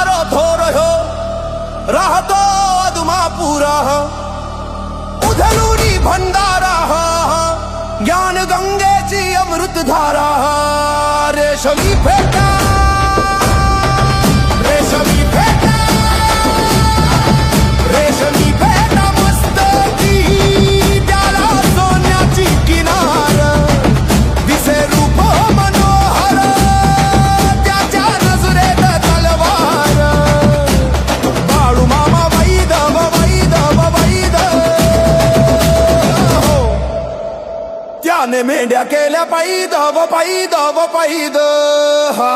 सारो थोर हो राहतो अधुमापुरा उधलुनी भंडारा ज्ञान गंगेची अमृतधारा रेशमी फेटा रेशमी फेटा रेशमी फेटा मस्तकी त्याला सोन्याची किनार दिसे रूप मनोहर त्याच्या नजरेत तलवार बाळू मामा वैदव वैदव वैदव त्याने मेंढ्या केल्या पैदव पैदव पैद हा